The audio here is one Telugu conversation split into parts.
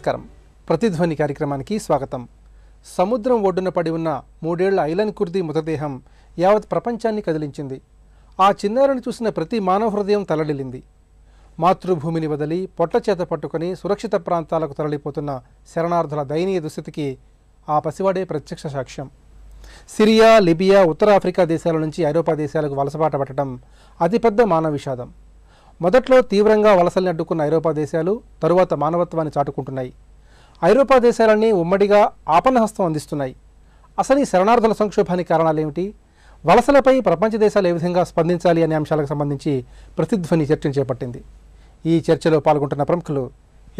నమస్కారం. ప్రతిధ్వని కార్యక్రమానికి స్వాగతం. సముద్రం ఒడ్డున పడి ఉన్న 3 ఏళ్ల ఐలన్ కుర్దీ మృతదేహం యావత్ ప్రపంచాన్ని కదిలించింది. ఆ చిన్నారిని చూసిన ప్రతి మానవ హృదయం తలడిల్లింది. మాతృభూమిని వదిలి పొట్ల చేత పట్టుకుని సురక్షిత ప్రాంతాలకు తరలిపోతున్న శరణార్థుల దయనీయ దుస్థితికి ఆ పసివాడే ప్రత్యక్ష సాక్ష్యం. సిరియా, లిబియా, ఉత్తర ఆఫ్రికా దేశాల నుంచి ఐరోపా దేశాలకు వలసబాట పట్టడం అతిపెద్ద మానవ విషాదం. మొదట్లో తీవ్రంగా వలసల్ని అడ్డుకున్న ఐరోపా దేశాలు తరువాత మానవత్వాన్ని చాటుకుంటున్నాయి. ఐరోపా దేశాలన్నీ ఉమ్మడిగా ఆపన్నహస్తం అందిస్తున్నాయి. అసలు ఈ శరణార్థుల సంక్షోభానికి కారణాలేమిటి? వలసలపై ప్రపంచ దేశాలు ఏ విధంగా స్పందించాలి అనే అంశాలకు సంబంధించి ప్రతిధ్వని చర్చను చేపట్టింది. ఈ చర్చలో పాల్గొంటున్న ప్రముఖులు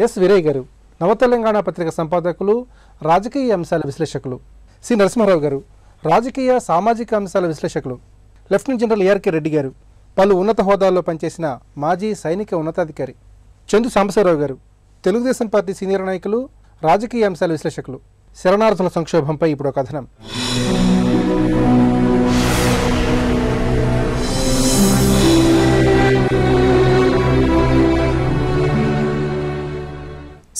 ఎస్ వీరయ్య గారు, నవతెలంగాణ పత్రిక సంపాదకులు, రాజకీయ అంశాల విశ్లేషకులు; సి నరసింహారావు గారు, రాజకీయ సామాజిక అంశాల విశ్లేషకులు; లెఫ్టినెంట్ జనరల్ ఏఆర్కే రెడ్డి గారు, పలు ఉన్నత హోదాల్లో పనిచేసిన మాజీ సైనిక ఉన్నతాధికారి; చందు సాంబశివరావు గారు, తెలుగుదేశం పార్టీ సీనియర్ నాయకులు, రాజకీయ అంశాల విశ్లేషకులు. శరణార్థుల సంక్షోభంపై ఇప్పుడు కథనం.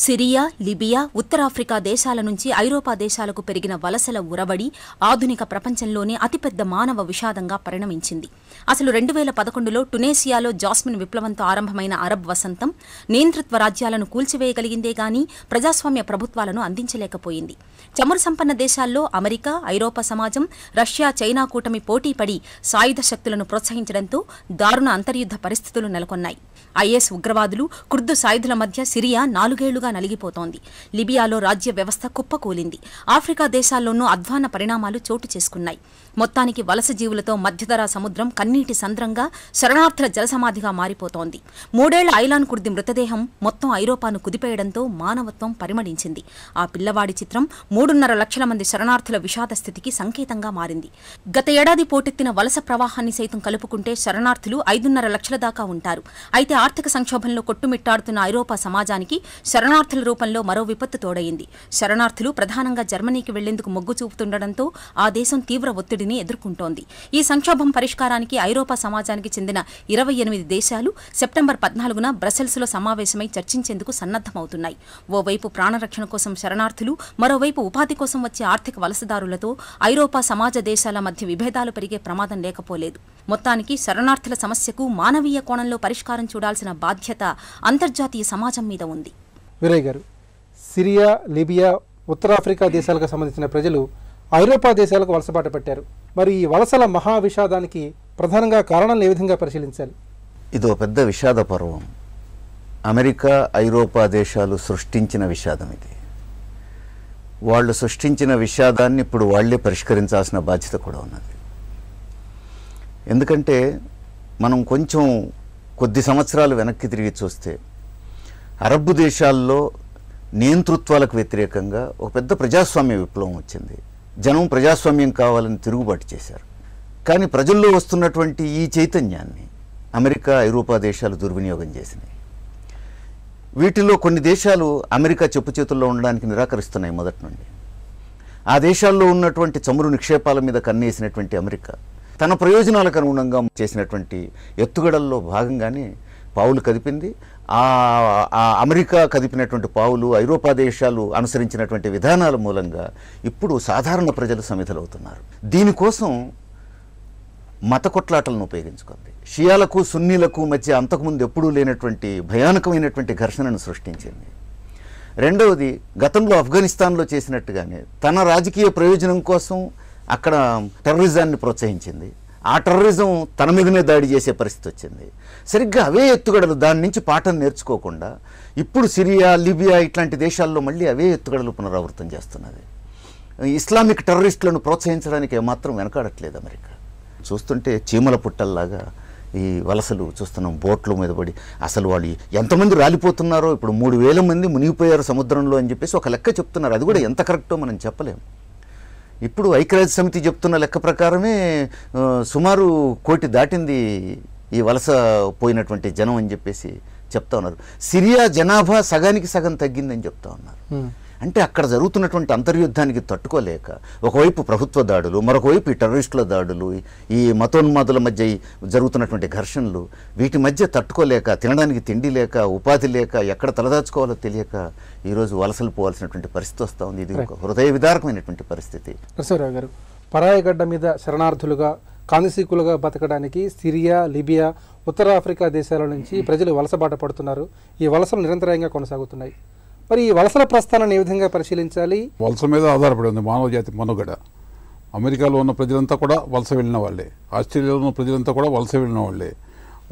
సిరియా, లిబియా, ఉత్తరాఫ్రికా దేశాల నుంచి ఐరోపా దేశాలకు పెరిగిన వలసల ఉరవడి ఆధునిక ప్రపంచంలోనే అతిపెద్ద మానవ విషాదంగా పరిణమించింది. అసలు 2011లో టునేసియాలో జాస్మిన్ విప్లవంతో ఆరంభమైన అరబ్ వసంతం నియంతృత్వ రాజ్యాలను కూల్చివేయగలిగిందే గానీ ప్రజాస్వామ్య ప్రభుత్వాలను అందించలేకపోయింది. చమురు సంపన్న దేశాల్లో అమెరికా, ఐరోపా సమాజం, రష్యా, చైనా కూటమి పోటీపడి సాయుధ శక్తులను ప్రోత్సహించడంతో దారుణ అంతర్యుద్ధ పరిస్థితులు నెలకొన్నాయి. ఐఎస్ ఉగ్రవాదులు, కుర్దు సాయుధుల మధ్య సిరియా 4 ఏళ్లుగా నలిగిపోతోంది. లిబియాలో రాజ్య వ్యవస్థ కుప్పకూలింది. ఆఫ్రికా దేశాల్లోనూ అధ్వాన పరిణామాలు చోటు చేసుకున్నాయి. మొత్తానికి వలస జీవులతో మధ్యధరా సముద్రం కన్నీటి సంద్రంగా, శరణార్థుల జలసమాధిగా మారిపోతోంది. 3 ఏళ్ల ఐలాన్ కుర్దీ మృతదేహం మొత్తం ఐరోపాను కుదిపేయడంతో మానవత్వం పరిమళించింది. ఆ పిల్లవాడి చిత్రం 3.5 లక్షల మంది శరణార్థుల విషాద స్థితికి సంకేతంగా మారింది. గత ఏడాది పోటెత్తిన వలస ప్రవాహాన్ని సైతం కలుపుకుంటే శరణార్థులు 5.5 లక్షల దాకా ఉంటారు. అయితే ఆర్థిక సంక్షోభంలో కొట్టుమిట్టాడుతున్న ఐరోపా సమాజానికి శరణార్థుల రూపంలో మరో విపత్తు తోడయింది. శరణార్థులు ప్రధానంగా జర్మనీకి వెళ్లేందుకు మొగ్గు చూపుతుండటంతో ఆ దేశం తీవ్ర ఒత్తిడిని ఎదుర్కొంటోంది. ఈ సంక్షోభం పరిష్కారానికి ఐరోపా సమాజానికి చెందిన 28 దేశాలు సెప్టెంబర్ 14న బ్రసెల్స్లో సమావేశమై చర్చించేందుకు సన్నద్దమవుతున్నాయి. ఓవైపు ప్రాణరక్షణ కోసం శరణార్థులు, మరోవైపు ఉపాధి కోసం వచ్చే ఆర్థిక వలసదారులతో ఐరోపా సమాజ దేశాల మధ్య విభేదాలు పెరిగే ప్రమాదం లేకపోలేదు. మొత్తానికి శరణార్థుల సమస్యకు మానవీయ కోణంలో పరిష్కారం చూడాల్సిన బాధ్యత అంతర్జాతీయ సమాజం మీద ఉంది. వీరయ్య గారు, సిరియా, లిబియా, ఉత్తరాఫ్రికా దేశాలకు సంబంధించిన ప్రజలు ఐరోపా దేశాలకు వలసబాట పెట్టారు. మరి ఈ వలసల మహా విషాదానికి ప్రధానంగా కారణాలను ఏ విధంగా పరిశీలించాలి? ఇదో పెద్ద విషాద పర్వం. అమెరికా, ఐరోపా దేశాలు సృష్టించిన విషాదం ఇది. వాళ్ళు సృష్టించిన విషాదాన్ని ఇప్పుడు వాళ్లే పరిష్కరించాల్సిన బాధ్యత కూడా ఉన్నది. ఎందుకంటే మనం కొంచెం కొద్ది సంవత్సరాలు వెనక్కి తిరిగి చూస్తే అరబ్ దేశాల్లో నియంతృత్వాలకు వ్యతిరేకంగా ఒక పెద్ద ప్రజాస్వామ్య విప్లవం వచ్చింది. జనం ప్రజాస్వామ్యం కావాలని తిరుగుబాటు చేశారు. కానీ ప్రజల్లో వస్తున్నటువంటి ఈ చైతన్యాన్ని అమెరికా, ఐరోపా దేశాలు దుర్వినియోగం చేసినాయి. వీటిలో కొన్ని దేశాలు అమెరికా చెప్పు చేతుల్లో ఉండడానికి నిరాకరిస్తున్నాయి మొదటి నుండి. ఆ దేశాల్లో ఉన్నటువంటి చమురు నిక్షేపాల మీద కన్నేసినటువంటి అమెరికా తన ప్రయోజనాలకు అనుగుణంగా చేసినటువంటి ఎత్తుగడల్లో భాగంగానే పావులు కదిపింది. ఆ అమెరికా కదిపినటువంటి పావులు ఐరోపా దేశాలు అనుసరించినటువంటి విధానాల మూలంగా ఇప్పుడు సాధారణ ప్రజలు సమిధలవుతున్నారు. దీనికోసం మత కొట్లాటలను ఉపయోగించుకుంది. షియాలకు, సున్నీలకు మధ్య అంతకుముందు ఎప్పుడూ లేనటువంటి భయానకమైనటువంటి ఘర్షణను సృష్టించింది. రెండవది, గతంలో ఆఫ్ఘనిస్తాన్లో చేసినట్టుగానే తన రాజకీయ ప్రయోజనం కోసం అక్కడ టెర్రరిజాన్ని ప్రోత్సహించింది. ఆ టెర్రరిజం తన మీదనే దాడి చేసే పరిస్థితి వచ్చింది. సరిగ్గా అవే ఎత్తుగడలు, దాని నుంచి పాఠం నేర్చుకోకుండా ఇప్పుడు సిరియా, లిబియా ఇట్లాంటి దేశాల్లో మళ్ళీ అవే ఎత్తుగడలు పునరావృతం చేస్తున్నది. ఇస్లామిక్ టెర్రరిస్టులను ప్రోత్సహించడానికి ఏమాత్రం వెనకాడట్లేదు అమెరికా. చూస్తుంటే చీమల పుట్టల్లాగా ఈ వలసలు చూస్తున్నాం. బోట్ల మీద పడి అసలు వాళ్ళు ఎంతమంది రాలిపోతున్నారో, ఇప్పుడు 3,000 మంది మునిగిపోయారు సముద్రంలో అని చెప్పేసి ఒక లెక్క చెప్తున్నారు. అది కూడా ఎంత కరెక్టో మనం చెప్పలేము. ఇప్పుడు ఐక్యరాజ్య సమితి చెప్తున్న లెక్క ప్రకారమే సుమారు 1 కోటి దాటింది ఈ వలస పోయినటువంటి జనం అని చెప్పేసి చెప్తా ఉన్నారు. సిరియా జనాభా సగానికి సగం తగ్గిందని చెప్తా ఉన్నారు. అంటే అక్కడ జరుగుతున్నటువంటి అంతర్యుద్ధానికి తట్టుకోలేక ఒకవైపు ప్రభుత్వ దాడులు, మరొకవైపు ఈ టెర్రరిస్టుల దాడులు, ఈ మతోన్మాదుల మధ్య జరుగుతున్నటువంటి ఘర్షణలు, వీటి మధ్య తట్టుకోలేక, తినడానికి తిండి లేక, ఉపాధి లేక, ఎక్కడ తలదాచుకోవాలో తెలియక ఈరోజు వలసలు పోవాల్సినటువంటి పరిస్థితి వస్తూ ఉంది. ఇది ఒక హృదయ విదారకమైనటువంటి పరిస్థితి. నరసింహరావు గారు, పరాయగడ్డ మీద శరణార్థులుగా, కాందిసీకులుగా బతకడానికి సిరియా, లిబియా, ఉత్తరాఫ్రికా దేశాల నుంచి ప్రజలు వలసబాట పడుతున్నారు. ఈ వలసలు నిరంతరాయంగా కొనసాగుతున్నాయి. మరి ఈ వలసల ప్రస్థానాన్ని ఏ విధంగా పరిశీలించాలి? వలస మీద ఆధారపడి ఉంది మానవ జాతి మనుగడ. అమెరికాలో ఉన్న ప్రజలంతా కూడా వలస వెళ్ళిన వాళ్ళే, ఆస్ట్రేలియాలో ఉన్న ప్రజలంతా కూడా వలస వెళ్ళిన వాళ్ళే.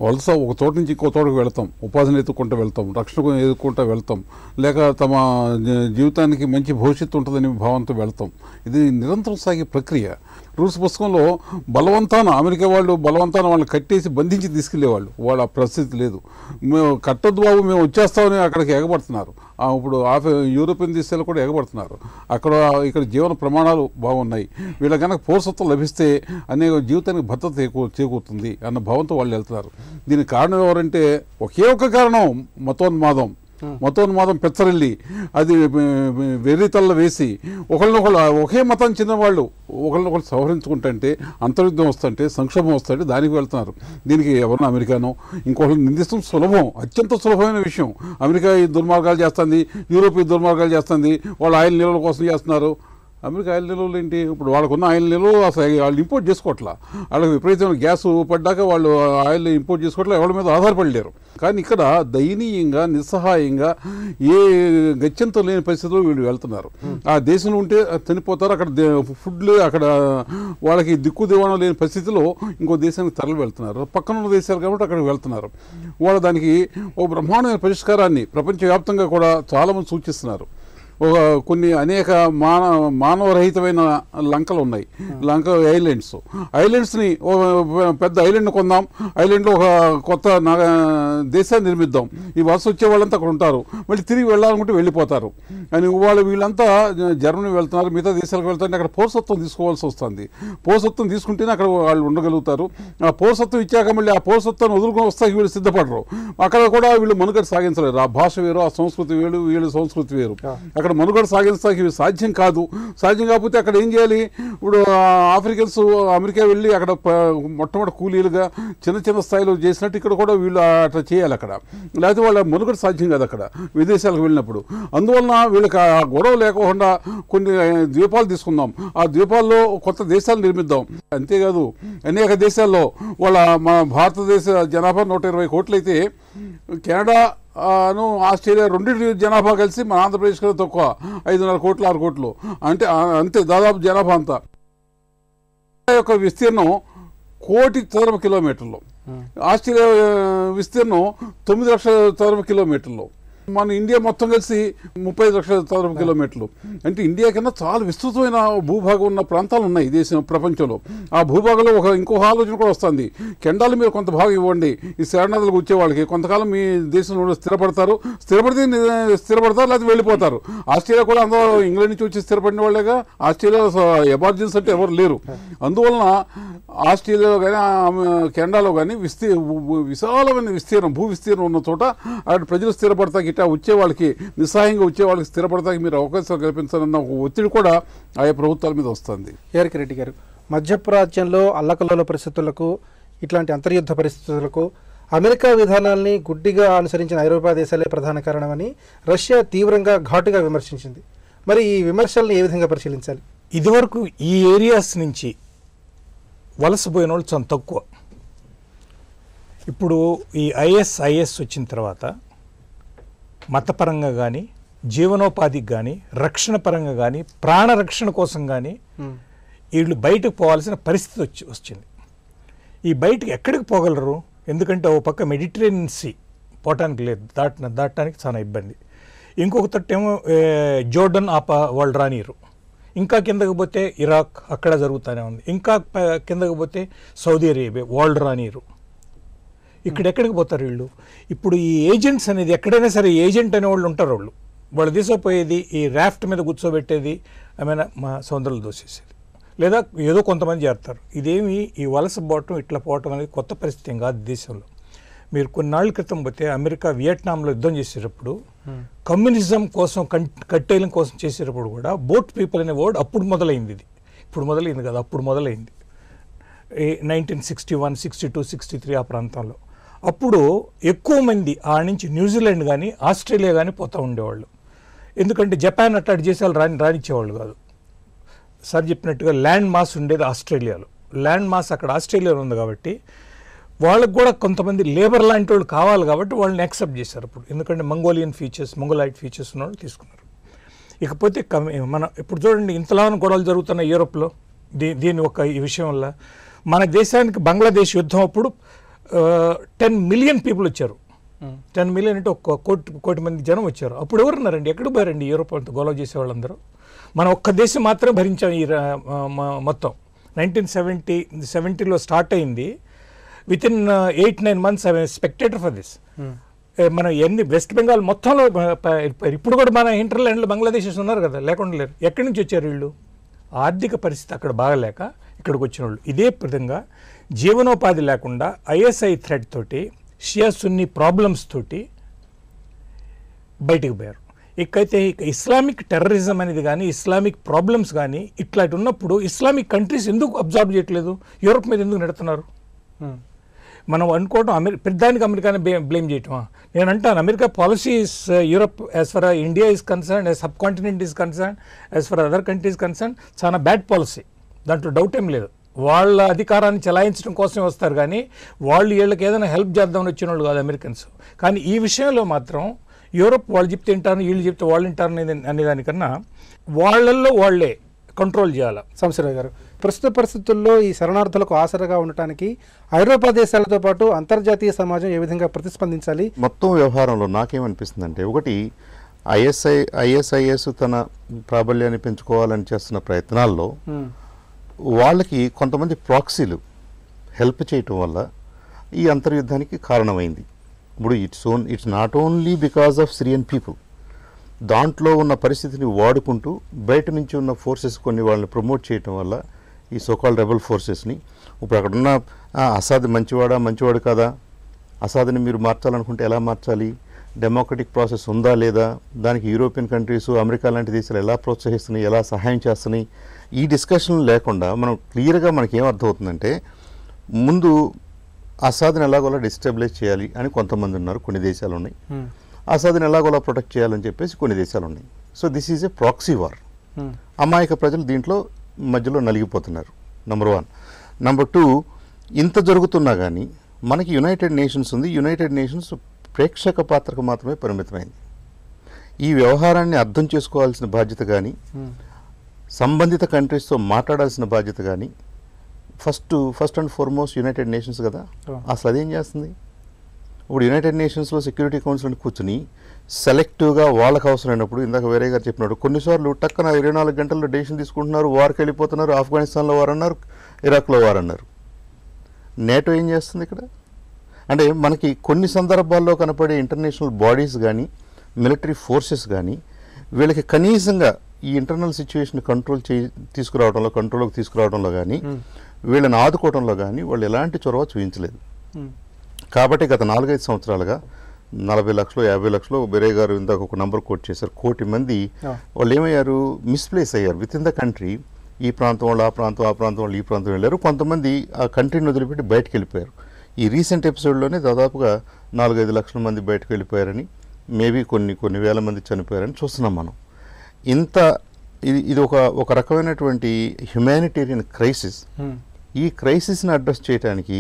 వలస ఒక చోట నుంచి ఇంకో చోటకు వెళ్తాం, ఉపాధిని ఎత్తుకుంటూ వెళ్తాం, రక్షణకు ఎదుర్కొంటూ వెళ్తాం, లేక తమ జీవితానికి మంచి భవిష్యత్తు ఉంటుందని భావంతో వెళ్తాం. ఇది నిరంతరం సాగే ప్రక్రియ. రూల్స్ పుస్తకంలో బలవంతాన అమెరికా వాళ్ళు బలవంతాన వాళ్ళని కట్టేసి బంధించి తీసుకెళ్లేవాళ్ళు. వాళ్ళ పరిస్థితి లేదు. మేము కట్టొద్దు బాబు, మేము వచ్చేస్తామని అక్కడికి ఎగబడుతున్నారు. ఇప్పుడు యూరోపియన్ దేశాలు కూడా ఎగబడుతున్నారు. ఇక్కడ జీవన ప్రమాణాలు బాగున్నాయి, వీళ్ళ కనుక పౌరసత్వం లభిస్తే అనేక జీవితానికి భద్రత చేకూరుతుంది అన్న భావంతో వాళ్ళు వెళ్తున్నారు. దీనికి కారణం ఎవరంటే ఒకే ఒక కారణం, మతోన్మాదం పెచ్చరిల్లి అది వెర్రితల్ల వేసి ఒకళ్ళనొకళ్ళు ఒకే మతం చెందిన వాళ్ళు ఒకళ్ళనొకళ్ళు సవరించుకుంటుంటే అంతర్యుద్ధం వస్తుంటే, సంక్షోభం వస్తుంటే దానికి వెళ్తున్నారు. దీనికి ఎవరినో అమెరికానో ఇంకొకళ్ళు నిందిస్తాం సులభం, అత్యంత సులభమైన విషయం. అమెరికా ఈ దుర్మార్గాలు చేస్తుంది, యూరోప్ ఈ దుర్మార్గాలు చేస్తుంది, వాళ్ళు ఆయిల్ నిల్వల కోసం చేస్తున్నారు. అమెరికా ఆయిల్ నిల్వలు ఏంటి? ఇప్పుడు వాళ్ళకున్న ఆయిల్ నిల్వలు అసలు వాళ్ళు ఇంపోర్ట్ చేసుకోవట్లా. వాళ్ళకి విపరీతమైన గ్యాస్ పడ్డాక వాళ్ళు ఆయిల్ ఇంపోర్ట్ చేసుకోవట్లా, ఎవరి మీద ఆధారపడలేరు. కానీ ఇక్కడ దయనీయంగా, నిస్సహాయంగా, ఏ గత్యంతో లేని పరిస్థితుల్లో వీళ్ళు వెళ్తున్నారు. ఆ దేశంలో ఉంటే చనిపోతారు, అక్కడ ఫుడ్లు అక్కడ వాళ్ళకి దిక్కు దివాణం లేని పరిస్థితిలో ఇంకో దేశానికి తరలి వెళ్తున్నారు. పక్కన ఉన్న దేశాలు కాబట్టి అక్కడికి వెళ్తున్నారు. వాళ్ళు దానికి ఓ బ్రహ్మాండమైన పరిష్కారాన్ని ప్రపంచవ్యాప్తంగా కూడా చాలామంది సూచిస్తున్నారు. కొన్ని అనేక మానవరహితమైన లంకలు ఉన్నాయి, ఐలాండ్స్ని పెద్ద ఐలాండ్ కొందాం, ఐలాండ్లో ఒక కొత్త దేశాన్ని నిర్మిద్దాం, ఈ వలస వచ్చే వాళ్ళంతా అక్కడ ఉంటారు, మళ్ళీ తిరిగి వెళ్ళాలనుకుంటే వెళ్ళిపోతారు అని వీళ్ళంతా జర్మనీ వెళ్తున్నారు, మిగతా దేశాలకు వెళ్తారు. అక్కడ పౌరసత్వం తీసుకోవాల్సి వస్తుంది. పౌరసత్వం తీసుకుంటేనే అక్కడ వాళ్ళు ఉండగలుగుతారు. ఆ పౌరసత్వం ఇచ్చాక మళ్ళీ ఆ పౌరసత్వాన్ని వదులుకొని వస్తాకి వీళ్ళు సిద్ధపడరు. అక్కడ కూడా వీళ్ళు మనుగడ సాగించలేరు. ఆ భాష వేరు, ఆ సంస్కృతి వేరు, వీళ్ళ సంస్కృతి వేరు. అక్కడ మనుగడ సాగించడానికి ఇవి సాధ్యం కాదు. సాధ్యం కాకపోతే అక్కడ ఏం చేయాలి? ఇప్పుడు ఆఫ్రికన్స్ అమెరికా వెళ్ళి అక్కడ మొట్టమొదటి కూలీలుగా చిన్న చిన్న స్థాయిలో చేసినట్టు ఇక్కడ కూడా వీళ్ళు అట్లా చేయాలి అక్కడ, లేకపోతే వాళ్ళ మనుగడ సాధ్యం కాదు అక్కడ విదేశాలకు వెళ్ళినప్పుడు. అందువలన వీళ్ళకి ఆ గొడవ లేకుండా కొన్ని ద్వీపాలు తీసుకుందాం, ఆ ద్వీపాల్లో కొత్త దేశాలు నిర్మిద్దాం. అంతేకాదు అనేక దేశాల్లో మన భారతదేశ జనాభా 120 కోట్లు అయితే కెనడా ఆస్ట్రేలియా రెండింటి జనాభా కలిసి మన ఆంధ్రప్రదేశ్ కన్నా తక్కువ, 5.5 కోట్లు 6 కోట్లు అంటే అంతే దాదాపు జనాభా అంతా. యొక్క విస్తీర్ణం 1 కోటి చదరపు కిలోమీటర్లు, ఆస్ట్రేలియా విస్తీర్ణం 9 లక్షల చదరపు కిలోమీటర్లు, మన ఇండియా మొత్తం కలిసి 35 లక్షల చదరపు కిలోమీటర్లు. అంటే ఇండియా కన్నా చాలా విస్తృతమైన భూభాగం ఉన్న ప్రాంతాలు ఉన్నాయి దేశం ప్రపంచంలో. ఆ భూభాగంలో ఇంకొక ఆలోచన కూడా వస్తుంది. కెండాలు మీరు కొంత భాగం ఇవ్వండి ఈ శరణార్థులకు వచ్చే వాళ్ళకి, కొంతకాలం మీ దేశంలో స్థిరపడితే లేకపోతే వెళ్ళిపోతారు. ఆస్ట్రేలియా కూడా అందరూ ఇంగ్లాండ్ నుంచి వచ్చి స్థిరపడిన వాళ్ళేగా. ఆస్ట్రేలియా ఎమర్జెన్సీ అంటే ఎవరు లేరు. అందువలన ఆస్ట్రేలియాలో కానీ కెనడాలో కానీ విశాలమైన విస్తీర్ణం, భూ విస్తీర్ణం ఉన్న చోట అక్కడ ప్రజలు స్థిరపడతాకి, వచ్చే వాళ్ళకి నిస్సహాయంగా వచ్చే వాళ్ళకి స్థిరపడతాకి మీరు అవకాశాలు కల్పించాలన్న ఒక ఒత్తిడి కూడా ఆయా ప్రభుత్వాల మీద వస్తుంది. ఏఆర్కే రెడ్డి గారు, మధ్యప్రాచ్యంలో అల్లకల్లోల పరిస్థితులకు, ఇట్లాంటి అంతర్యుద్ధ పరిస్థితులకు అమెరికా విధానాల్ని గుడ్డిగా అనుసరించిన ఐరోపా దేశాలే ప్రధాన కారణమని రష్యా తీవ్రంగా ఘాటుగా విమర్శించింది. మరి ఈ విమర్శల్ని ఏ విధంగా పరిశీలించాలి? ఇదివరకు ఈ ఏరియాస్ నుంచి వలసపోయిన వాళ్ళు చాలా తక్కువ. ఇప్పుడు ఈ ఐఎస్ వచ్చిన తర్వాత మతపరంగా కానీ, జీవనోపాధికి కానీ, రక్షణ పరంగా కానీ, ప్రాణరక్షణ కోసం కానీ వీళ్ళు బయటకు పోవాల్సిన పరిస్థితి వచ్చింది. ఈ బయటకు ఎక్కడికి పోగలరు? ఎందుకంటే ఓ పక్క మెడిటరేనియన్ సీ పోవటానికి లేదు, దాటడానికి చాలా ఇబ్బంది. ఇంకొక తట్టేమో జోర్డన్ వాళ్ళు రానియరు. ఇంకా కిందకు పోతే ఇరాక్ అక్కడ జరుగుతూనే ఉంది. ఇంకా కిందకు పోతే సౌదీ అరేబియా వాళ్ళు రానియరు. ఇక్కడెక్కడికి పోతారు వీళ్ళు? ఇప్పుడు ఈ ఏజెంట్స్ అనేది ఎక్కడైనా సరే ఏజెంట్ అనేవాళ్ళు ఉంటారు. వాళ్ళు తీసుకుపోయేది ఈ రాఫ్ట్ మీద కూర్చోబెట్టేది, ఏమైనా మా సముద్రాలు దోసేసేది, లేదా ఏదో కొంతమంది చేస్తారు. ఇదేమి ఈ వలస పోవటం ఇట్లా పోవటం అనేది కొత్త పరిస్థితి ఏం కాదు దేశంలో. మీరు కొన్నాళ్ళ క్రితం పోతే అమెరికా వియట్నాంలో యుద్ధం చేసేటప్పుడు కమ్యూనిజం కోసం కట్టేయడం కోసం చేసేటప్పుడు కూడా బోట్ పీపుల్ అనే వర్డ్ అప్పుడు మొదలైంది. ఇది ఇప్పుడు మొదలైంది కదా, అప్పుడు మొదలైంది 1961, 62, 63 ఆ ప్రాంతంలో. అప్పుడు ఎక్కువ మంది ఆ నుంచి న్యూజిలాండ్ కానీ ఆస్ట్రేలియా కానీ పోతూ ఉండేవాళ్ళు. ఎందుకంటే జపాన్ అట్లాంటి దేశాలు రానిచ్చేవాళ్ళు కాదు. సార్ చెప్పినట్టుగా ల్యాండ్ మాస్ ఉండేది ఆస్ట్రేలియాలో. ల్యాండ్ మాస్ అక్కడ ఆస్ట్రేలియాలో ఉంది కాబట్టి వాళ్ళకు కూడా కొంతమంది లేబర్ లాంటి వాళ్ళు కావాలి కాబట్టి వాళ్ళని యాక్సెప్ట్ చేశారు అప్పుడు. ఎందుకంటే మంగోలైట్ ఫీచర్స్ ఉన్న వాళ్ళు తీసుకున్నారు. ఇకపోతే మనం ఇప్పుడు చూడండి ఇంతలా గొడవలు జరుగుతున్నాయి యూరోప్లో దీని ఈ విషయం వల్ల. మన దేశానికి బంగ్లాదేశ్ యుద్ధం అప్పుడు 10 మిలియన్ పీపుల్ వచ్చారు. 10 మిలియన్ అంటే ఒక కోటి మంది జనం వచ్చారు. అప్పుడు ఎవరున్నారండి, ఎక్కడికి పోయారండి యూరోప్ అంతా గొడవ చేసే వాళ్ళందరూ? మనం ఒక్క దేశం మాత్రమే భరించాం ఈ మొత్తం. 1970లో స్టార్ట్ అయింది. With in 8-9 months I spectator for this. మనం వెస్ట్ బెంగాల్ మొత్తంలో ఇప్పుడు కూడా మన ఇంటర్లాండ్లో బంగ్లాదేశీస్ ఉన్నారు కదా, లేకుండా లేరు. ఎక్కడి నుంచి వచ్చారు వీళ్ళు? ఆర్థిక పరిస్థితి అక్కడ బాగలేక ఇక్కడికి వచ్చిన వాళ్ళు. ఇదే విధంగా జీవనోపాధి లేకుండా ఐఎస్ఐ థ్రెడ్ తోటి షియా సున్నీ ప్రాబ్లమ్స్ తోటి బయటికి పోయారు. ఇకైతే ఇస్లామిక్ టెర్రరిజం అనేది కానీ ఇస్లామిక్ ప్రాబ్లమ్స్ కానీ ఇట్లాంటి ఉన్నప్పుడు ఇస్లామిక్ కంట్రీస్ ఎందుకు అబ్జర్వ్ చేయట్లేదు? యూరోప్ మీద ఎందుకు నెడుతున్నారు? మనం అనుకోవటం పెద్దానికి అమెరికానే బ్లేమ్ చేయటమా? నేను అంటాను America policy is Europe as for India is concern, as sub continent is concern, as for other countries concern చాలా బ్యాడ్ పాలసీ, దాంట్లో డౌట్ ఏం లేదు. వాళ్ళ అధికారాన్ని చెలాయించడం కోసమే వస్తారు కానీ వాళ్ళు వీళ్ళకి ఏదైనా హెల్ప్ చేద్దామని వచ్చిన వాళ్ళు కాదు అమెరికన్స్. కానీ ఈ విషయంలో మాత్రం యూరోప్ వాళ్ళు చెప్తే వింటారు, వీళ్ళు చెప్తే వాళ్ళు వింటారు అనేదానికన్నా వాళ్ళల్లో వాళ్ళే కంట్రోల్ చేయాలి. సంశీరావు గారు, ప్రస్తుత పరిస్థితుల్లో ఈ శరణార్థులకు ఆసరగా ఉండటానికి ఐరోపా దేశాలతో పాటు అంతర్జాతీయ సమాజం ఏ విధంగా ప్రతిస్పందించాలి? మొత్తం వ్యవహారంలో నాకేమనిపిస్తుందంటే, ఒకటి ఐఎస్ఐఎస్ తన ప్రాబల్యాన్ని పెంచుకోవాలని చేస్తున్న ప్రయత్నాల్లో వాళ్ళకి కొంతమంది ప్రాక్సీలు హెల్ప్ చేయటం వల్ల ఈ అంతర్యుద్ధానికి కారణమైంది. ఇప్పుడు it's not only because of Syrian people. దాంట్లో ఉన్న పరిస్థితిని వాడుకుంటూ బయట నుంచి ఉన్న ఫోర్సెస్ కొన్ని వాళ్ళని ప్రమోట్ చేయటం వల్ల ఈ సోకాల్డ్ రెబల్ ఫోర్సెస్ని ఇప్పుడు అక్కడున్న అసాద్ మంచివాడు కాదా, అసాద్ని మీరు మార్చాలనుకుంటే ఎలా మార్చాలి, డెమోక్రటిక్ ప్రాసెస్ ఉందా లేదా, దానికి యూరోపియన్ కంట్రీస్ అమెరికా లాంటి దేశాలు ఎలా ప్రోత్సహిస్తున్నాయి, ఎలా సహాయం చేస్తున్నాయి, ఈ డిస్కషన్ లేకుండా మనం క్లియర్గా మనకి ఏం అర్థమవుతుందంటే ముందు అసాద్ని ఎలాగోలా డిస్టెబిలైజ్ చేయాలి అని కొంతమంది ఉన్నారు, కొన్ని దేశాలు ఉన్నాయి. అసాద్ని ఎలాగోలా ప్రొటెక్ట్ చేయాలని చెప్పేసి కొన్ని దేశాలు ఉన్నాయి. So this is a proxy war. అమాయక ప్రజలు దీంట్లో మధ్యలో నలిగిపోతున్నారు, నెంబర్ 1. నెంబర్ 2, ఇంత జరుగుతున్నా కానీ మనకి యునైటెడ్ నేషన్స్ ఉంది. యునైటెడ్ నేషన్స్ ప్రేక్షక పాత్రకు మాత్రమే పరిమితమైంది. ఈ వ్యవహారాన్ని అర్థం చేసుకోవాల్సిన బాధ్యత కానీ సంబంధిత కంట్రీస్తో మాట్లాడాల్సిన బాధ్యత కానీ first and foremost United nations కదా. అసలు అదేం చేస్తుంది? ఇప్పుడు యునైటెడ్ నేషన్స్లో సెక్యూరిటీ కౌన్సిల్ కూర్చుని సెలెక్టివ్గా వాళ్ళకి అవసరమైనప్పుడు, ఇందాక వేరే గారు చెప్పినాడు, కొన్నిసార్లు టక్కన 24 గంటల్లో డెసిషన్ తీసుకుంటున్నారు, వార్కి వెళ్ళిపోతున్నారు. ఆఫ్ఘనిస్తాన్లో వారు అన్నారు, ఇరాక్లో వారు అన్నారు. నేటో ఏం చేస్తుంది ఇక్కడ? అంటే మనకి కొన్ని సందర్భాల్లో కనపడే ఇంటర్నేషనల్ బాడీస్ కానీ మిలిటరీ ఫోర్సెస్ కానీ వీళ్ళకి కనీసంగా ఈ ఇంటర్నల్ సిచ్యువేషన్ కంట్రోల్లోకి తీసుకురావడంలో కానీ వీళ్ళని ఆదుకోవడంలో కానీ వాళ్ళు ఎలాంటి చొరవ చూపించలేదు. కాబట్టి గత 4-5 సంవత్సరాలుగా 40 లక్షలు 50 లక్షలు బెరే గారు ఇందాక ఒక నంబర్ కోట్ చేశారు, 1 కోటి మంది వాళ్ళు ఏమయ్యారు, మిస్ప్లేస్ అయ్యారు విత్ ఇన్ ద కంట్రీ. ఈ ప్రాంతం వాళ్ళు ఆ ప్రాంతం వాళ్ళు ఈ ప్రాంతం వెళ్ళారు. కొంతమంది ఆ కంట్రీని వదిలిపెట్టి బయటకు వెళ్ళిపోయారు. ఈ రీసెంట్ ఎపిసోడ్లోనే దాదాపుగా 4-5 లక్షల మంది బయటకు వెళ్ళిపోయారని, మేబీ కొన్ని వేల మంది చనిపోయారని చూస్తున్నాం మనం. ఇది ఒక రకమైనటువంటి హ్యుమానిటేరియన్ క్రైసిస్. ఈ క్రైసిస్ని అడ్రస్ చేయడానికి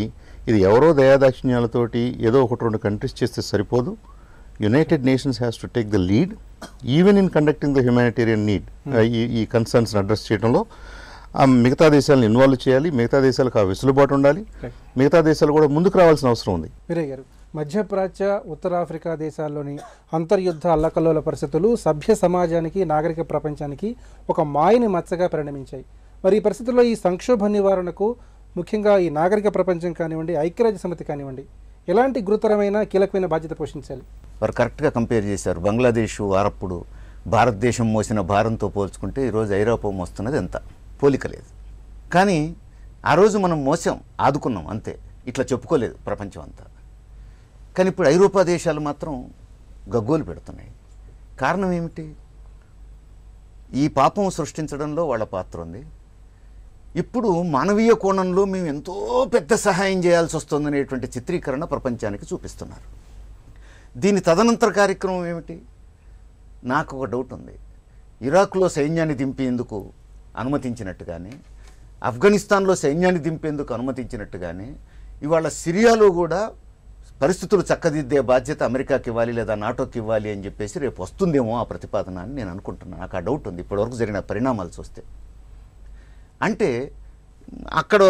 ఇది ఎవరో దయాదాక్షిణ్యాలతోటి ఏదో 1-2 కంట్రీస్ చేస్తే సరిపోదు. United nations has to take the lead even in conducting the humanitarian need. ఈ కన్సర్న్స్ని అడ్రస్ చేయడంలో మిగతా దేశాలను ఇన్వాల్వ్ చేయాలి. మిగతా దేశాలకు ఆ వెసులుబాటు ఉండాలి. మిగతా దేశాలు కూడా ముందుకు రావాల్సిన అవసరం ఉంది. వీరయ్య గారు, మధ్యప్రాచ్య, ఉత్తరాఫ్రికా దేశాల్లోని అంతర్యుద్ధ అల్లకల్లోల పరిస్థితులు సభ్య సమాజానికి, నాగరిక ప్రపంచానికి ఒక మాయని మచ్చగా పరిణమించాయి. మరి ఈ పరిస్థితుల్లో ఈ సంక్షోభ నివారణకు ముఖ్యంగా ఈ నాగరిక ప్రపంచం కానివ్వండి, ఐక్యరాజ్య సమితి కానివ్వండి, ఎలాంటి గురుతరమైన కీలకమైన బాధ్యత పోషించాలి? వారు కరెక్ట్గా కంపేర్ చేశారు. బంగ్లాదేశ్ అరప్పుడు భారతదేశం మోసిన భారంతో పోల్చుకుంటే ఈరోజు ఐరోపా మోస్తున్నది ఎంత పోలిక లేదు. కానీ ఆ రోజు మనం మోసాం, ఆదుకున్నాం, అంతే. ఇట్లా చెప్పుకోలేదు ప్రపంచం అంతా. కానీ ఇప్పుడు ఐరోపా దేశాలు మాత్రం గగ్గోలు పెడుతున్నాయి. కారణం ఏమిటి? ఈ పాపం సృష్టించడంలో వాళ్ళ పాత్ర ఉంది. ఇప్పుడు మానవీయ కోణంలో మేము ఎంతో పెద్ద సహాయం చేయాల్సి వస్తుందనేటువంటి చిత్రీకరణ ప్రపంచానికి చూపిస్తున్నారు. దీని తదనంతర కార్యక్రమం ఏమిటి? నాకు ఒక డౌట్ ఉంది. ఇరాక్లో సైన్యాన్ని దింపేందుకు అనుమతించినట్టుగానే, ఆఫ్ఘనిస్తాన్లో సైన్యాన్ని దింపేందుకు అనుమతించినట్టుగానే ఇవాళ సిరియాలో కూడా పరిస్థితులు చక్కదిద్దే బాధ్యత అమెరికాకి ఇవ్వాలి లేదా నాటోకి ఇవ్వాలి అని చెప్పేసి రేపు వస్తుందేమో ఆ ప్రతిపాదన అని నేను అనుకుంటున్నాను. నాకు ఆ డౌట్ ఉంది ఇప్పటివరకు జరిగిన పరిణామాలు చూస్తే. అంటే అక్కడ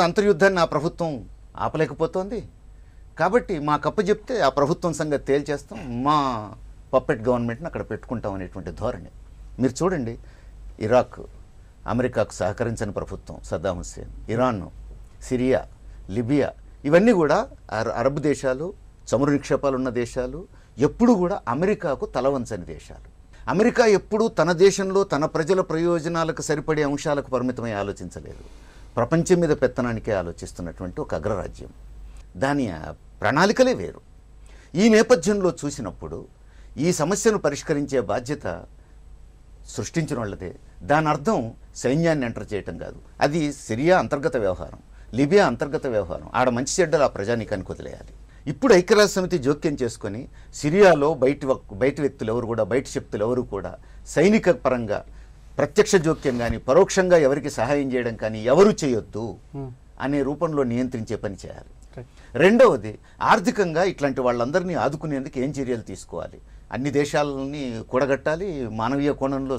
అంతర్యుద్ధాన్ని ఆ ప్రభుత్వం ఆపలేకపోతోంది. కాబట్టి మా కప్పచెప్తే ఆ ప్రభుత్వం సంగతి తేల్చేస్తాం, మా పప్పెట్ గవర్నమెంట్ని అక్కడ పెట్టుకుంటాం అనేటువంటి ధోరణి. మీరు చూడండి, ఇరాక్ అమెరికాకు సహకరించని ప్రభుత్వం Saddam Hussain, Iran, Syria, Libya, ఇవన్నీ కూడా అరబ్ దేశాలు, చమురు నిక్షేపాలు ఉన్న దేశాలు, ఎప్పుడు కూడా అమెరికాకు తలవంచని దేశాలు. అమెరికా ఎప్పుడూ తన దేశంలో తన ప్రజల ప్రయోజనాలకు సరిపడే అంశాలకు పరిమితమై ఆలోచించలేదు. ప్రపంచం మీద పెత్తనానికే ఆలోచిస్తున్నటువంటి ఒక అగ్రరాజ్యం. దాని ప్రణాళికలే వేరు. ఈ నేపథ్యంలో చూసినప్పుడు ఈ సమస్యను పరిష్కరించే బాధ్యత సృష్టించిన వాళ్ళదే. దాని అర్థం సైన్యాన్ని ఎంటర్ చేయటం కాదు. అది సిరియా అంతర్గత వ్యవహారం, లిబియా అంతర్గత వ్యవహారం. ఆడ మంచి చెడ్డలు ఆ ప్రజానీకానికి వదిలేయాలి. ఇప్పుడు ఐక్యరాజ్య సమితి జోక్యం చేసుకొని సిరియాలో బయటి వ్యక్తులు ఎవరు కూడా, బయటి శక్తులు ఎవరు కూడా సైనిక పరంగా ప్రత్యక్ష జోక్యం కానీ పరోక్షంగా ఎవరికి సహాయం చేయడం కానీ ఎవరు చేయొద్దు అనే రూపంలో నియంత్రించే పని చేయాలి. రెండవది, ఆర్థికంగా ఇట్లాంటి వాళ్ళందరినీ ఆదుకునేందుకు ఏం చర్యలు తీసుకోవాలి? అన్ని దేశాలని కూడగట్టాలి, మానవీయ కోణంలో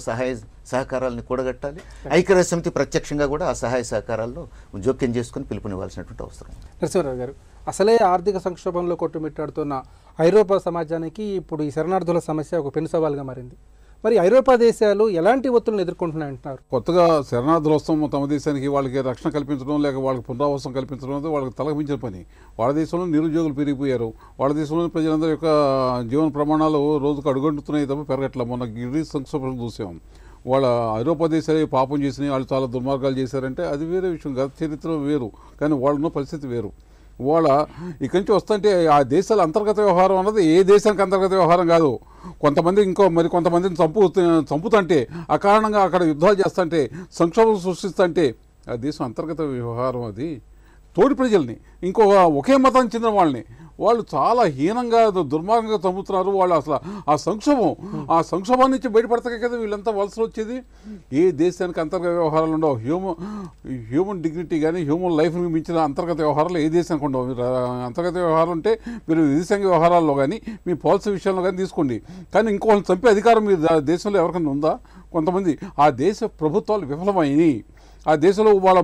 సహకారాలని కూడగట్టాలి. ఐక్యరాజ్య సమితి ప్రత్యక్షంగా కూడా ఆ సహాయ సహకారాల్లో జోక్యం చేసుకుని పిలుపునివ్వాల్సినటువంటి అవసరం. నరసింహారావు గారు, అసలే ఆర్థిక సంక్షోభంలో కొట్టుమిట్టాడుతున్న ఐరోపా సమాజానికి ఇప్పుడు ఈ శరణార్థుల సమస్య ఒక పెను సవాల్గా మారింది. మరి ఐరోపా దేశాలు ఎలాంటి ఒత్తిడిని ఎదుర్కొంటున్నాయంటున్నారు? కొత్తగా శరణార్థులు వస్తాం తమ దేశానికి, వాళ్ళకి రక్షణ కల్పించడం లేక వాళ్ళకి పునరావాసం కల్పించడం అనేది వాళ్ళకి తలమించిన పని. వాళ్ళ దేశంలో నిరుద్యోగులు పెరిగిపోయారు. వాళ్ళ దేశంలో ప్రజలందరి యొక్క జీవన ప్రమాణాలు రోజుకు అడుగంటుతున్నాయి తప్ప పెరగట్ల. మొన్న గ్రీస్ సంక్షోభం చూసాం. వాళ్ళ ఐరోపా దేశాలే పాపం చేసినాయి, వాళ్ళు చాలా దుర్మార్గాలు చేశారంటే అది వేరే విషయం. గత చరిత్ర వేరు, కానీ వాళ్ళన్న పరిస్థితి వేరు. వాళ్ళ ఇక్కడి నుంచి వస్తుంటే ఆ దేశాల అంతర్గత వ్యవహారం అన్నది ఏ దేశానికి అంతర్గత వ్యవహారం కాదు. కొంతమంది మరి కొంతమందిని చంపుతుంటే, అకారణంగా అక్కడ యుద్ధాలు చేస్తుంటే, సంక్షోభం సృష్టిస్తుంటే ఆ దేశం అంతర్గత వ్యవహారం. అది తోటి ప్రజల్ని, ఒకే మతానికి చెందిన వాళ్ళని వాళ్ళు చాలా హీనంగా దుర్మార్గంగా చంపుతున్నారు. వాళ్ళు అసలు ఆ సంక్షోభం నుంచి బయటపడతాకే కదా వీళ్ళంతా వలసలు వచ్చేది. ఏ దేశానికి అంతర్గత వ్యవహారాలు ఉండవు. హ్యూమన్ డిగ్నిటీ కానీ హ్యూమన్ లైఫ్ని మించిన అంతర్గత వ్యవహారాలు ఏ దేశానికి ఉండవు. అంతర్గత వ్యవహారం అంటే మీరు విదేశాంగ వ్యవహారాల్లో కానీ మీ పాలసీ విషయంలో కానీ తీసుకోండి. కానీ ఇంకోళ్ళని చంపే అధికారం మీ దేశంలో ఎవరికైనా ఉందా? కొంతమంది ఆ దేశ ప్రభుత్వాలు విఫలమైనవి. ఆ దేశంలో వాళ్ళ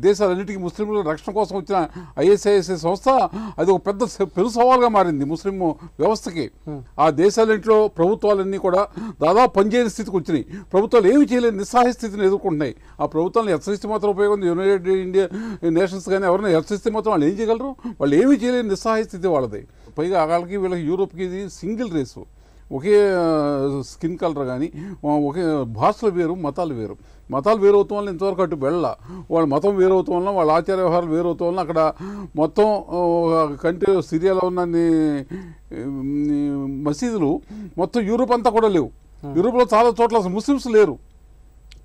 దేశాలన్నిటికీ ముస్లింల రక్షణ కోసం వచ్చిన ఐఎస్ఐఎస్ఐ సంస్థ అది ఒక పెను సవాల్గా మారింది ముస్లిం వ్యవస్థకి. ఆ దేశాలన్నింటిలో ప్రభుత్వాలన్నీ కూడా దాదాపు పనిచేయని స్థితికి వచ్చినాయి. ప్రభుత్వాలు ఏమి చేయలేని నిస్సహాయ స్థితిని ఎదుర్కొంటున్నాయి. ఆ ప్రభుత్వాలను హెచ్చరిస్తే మాత్రం ఉపయోగం. యునైటెడ్ ఇండియా నేషన్స్ కానీ ఎవరైనా హెచ్చరిస్తే మాత్రం వాళ్ళు ఏం చేయగలరు? వాళ్ళు ఏమీ చేయలేని నిస్సహాయ స్థితి వాళ్ళది. పైగా వాళ్ళకి వీళ్ళకి యూరోప్కి ఇది సింగిల్ రేసు, ఒకే స్కిన్ కలర్, కానీ ఒకే భాషలు వేరు, మతాలు వేరు. మతాలు వేరవుతాం వల్ల ఇంతవరకు అటు వాళ్ళ మతం వేరవుతాం వల్ల, వాళ్ళ ఆచార వ్యవహారాలు వేరవుతాం వల్ల అక్కడ మొత్తం కంట్రీ సిరియాలో ఉన్న మసీదులు మొత్తం యూరోప్ అంతా కూడా లేవు. యూరోప్లో చాలా చోట్ల అసలు ముస్లిమ్స్ లేరు.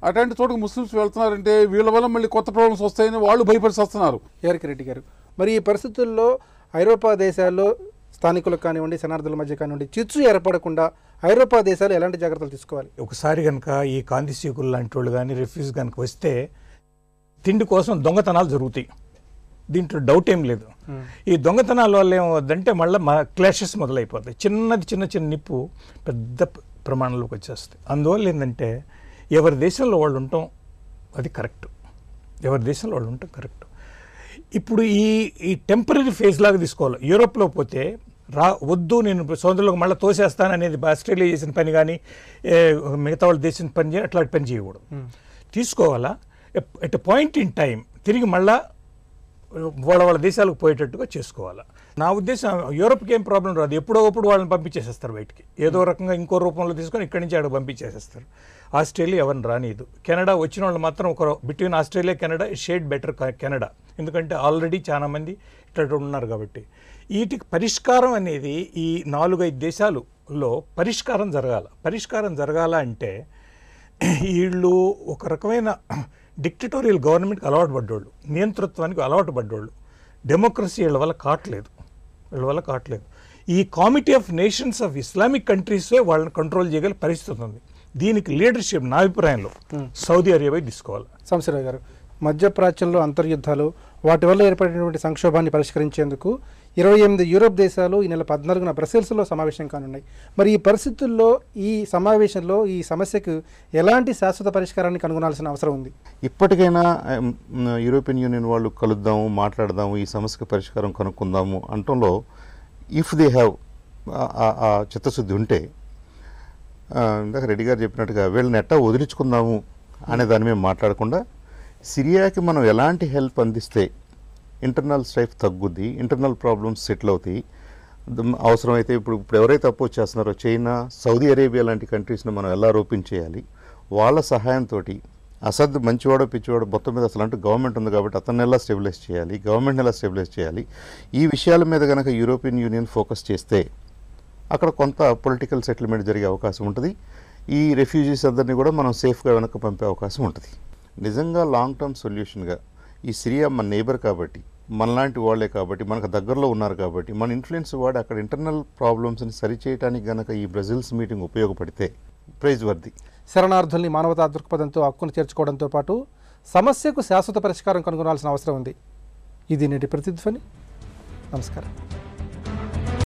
అట్లాంటి చోటుకు ముస్లిమ్స్ వెళ్తున్నారంటే వీళ్ళ వల్ల మళ్ళీ కొత్త ప్రాబ్లమ్స్ వస్తాయని వాళ్ళు భయపడి వస్తున్నారు. ఏఆర్కే రెడ్డి గారు, మరి ఈ పరిస్థితుల్లో ఐరోపా దేశాల్లో స్థానికులకు కానివ్వండి, శరణార్థుల మధ్య కానివ్వండి, చిచ్చు ఏర్పడకుండా ఐరోపా దేశాలు ఎలాంటి జాగ్రత్తలు తీసుకోవాలి? ఒకసారి కనుక ఈ కాంతిసీకులు లాంటి వాళ్ళు కానీ రిఫ్యూజ్ కనుక వస్తే తిండి కోసం దొంగతనాలు జరుగుతాయి. దీంట్లో డౌట్ ఏం లేదు. ఈ దొంగతనాల వల్ల ఏమవుద్దంటే మళ్ళీ క్లాషెస్ మొదలైపోతాయి. చిన్న నిప్పు పెద్ద ప్రమాణంలోకి వచ్చేస్తాయి. అందువల్ల ఏంటంటే ఎవరి దేశంలో వాళ్ళు ఉండటం అది కరెక్ట్. ఇప్పుడు ఈ టెంపరీ ఫేజ్ లాగా తీసుకోవాలి. యూరోప్లో పోతే వద్దు నేను సోదరులకు మళ్ళీ తోసేస్తాను అనేది ఆస్ట్రేలియా చేసిన పని కానీ మిగతా వాళ్ళు చేసిన పని చేయాలి, అట్లాంటి పని చేయకూడదు. తీసుకోవాలా ఎట్ పాయింట్ ఇన్ టైం తిరిగి మళ్ళా వాళ్ళ దేశాలకు పోయేటట్టుగా చేసుకోవాలి. నా ఉద్దేశం యూరోప్కి ఏం ప్రాబ్లం రాదు, ఎప్పుడో ఒకప్పుడు వాళ్ళని పంపించేసేస్తారు బయటికి, ఏదో రకంగా ఇంకో రూపంలో తీసుకొని ఇక్కడి నుంచి అక్కడ పంపించేసేస్తారు. ఆస్ట్రేలియా ఎవరిని రానియదు. కెనడా వచ్చిన వాళ్ళు మాత్రం ఒక between Australia Canada shade better Canada, ఎందుకంటే ఆల్రెడీ చాలామంది ఇట్లా ఉన్నారు కాబట్టి. వీటికి పరిష్కారం అనేది ఈ 4-5 దేశాలలో పరిష్కారం జరగాల అంటే వీళ్ళు ఒక రకమైన డిక్టటోరియల్ గవర్నమెంట్కి అలవాటు పడ్డోళ్ళు, నియంతృత్వానికి అలవాటు పడ్డోళ్ళు. డెమోక్రసీ వీళ్ళ వల్ల కావట్లేదు. ఈ committee of nations of Islamic కంట్రీసే వాళ్ళని కంట్రోల్ చేయగల పరిస్థితి ఉంది. దీనికి లీడర్షిప్ నా అభిప్రాయంలో సౌదీ అరేబియా తీసుకోవాలి. సంశీరావు గారు, మధ్యప్రాచ్యంలో అంతర్యుద్ధాలు వాటి వల్ల ఏర్పడినటువంటి సంక్షోభాన్ని పరిష్కరించేందుకు 28 యూరోప్ దేశాలు ఈ నెల 14న బ్రసెల్స్లో సమావేశం కానున్నాయి. మరి ఈ పరిస్థితుల్లో ఈ సమావేశంలో ఈ సమస్యకు ఎలాంటి శాశ్వత పరిష్కారాన్ని కనుగొనాల్సిన అవసరం ఉంది? ఇప్పటికైనా యూరోపియన్ యూనియన్ వాళ్ళు కలుద్దాము, మాట్లాడదాము, ఈ సమస్యకు పరిష్కారం కనుక్కుందాము అంటంలో ఇఫ్ దే హ్యావ్ ఆ చిత్తశుద్ధి ఉంటే, ఇందాక రెడ్డి గారు చెప్పినట్టుగా వీళ్ళని ఎట్టా వదిలించుకుందాము అనే దాని మీద మాట్లాడకుండా సిరియాకి మనం ఎలాంటి హెల్ప్ అందిస్తే ఇంటర్నల్ స్ట్రైఫ్ తగ్గుద్ది, ఇంటర్నల్ ప్రాబ్లమ్స్ సెటిల్ అవుతాయి. అవసరమైతే ఇప్పుడు ఎవరైతే అపోజ్ చేస్తున్నారో చైనా, సౌదీ అరేబియా లాంటి కంట్రీస్ని మనం ఎలా రూపించేయాలి, వాళ్ళ సహాయంతో అసద్ మంచివాడో పిచ్చివాడో మొత్తం మీద అసలు అంటే గవర్నమెంట్ ఉంది కాబట్టి అతన్ని ఎలా స్టెబిలైజ్ చేయాలి, గవర్నమెంట్ని ఎలా స్టెబిలైజ్ చేయాలి, ఈ విషయాల మీద కనుక యూరోపియన్ యూనియన్ ఫోకస్ చేస్తే అక్కడ కొంత పొలిటికల్ సెటిల్మెంట్ జరిగే అవకాశం ఉంటుంది. ఈ రెఫ్యూజీస్ అందరినీ కూడా మనం సేఫ్గా వెనక్కి పంపే అవకాశం ఉంటుంది. నిజంగా లాంగ్ టర్మ్ సొల్యూషన్గా ఈ సిరియా మన నేబర్ కాబట్టి, మనలాంటి వాళ్ళే కాబట్టి, మనకు దగ్గరలో ఉన్నారు కాబట్టి, మన ఇన్ఫ్లుయెన్స్ వాడి అక్కడ ఇంటర్నల్ ప్రాబ్లమ్స్ని సరిచేయడానికి గనక ఈ బ్రజిల్స్ మీటింగ్ ఉపయోగపడితే ప్రైజ్ వర్ది. శరణార్థుల్ని మానవతా దృక్పథంతో హక్కును చేర్చుకోవడంతో పాటు సమస్యకు శాశ్వత పరిష్కారం కనుగొనాల్సిన అవసరం ఉంది. ఇది నేటి ప్రతిధ్వని. నమస్కారం.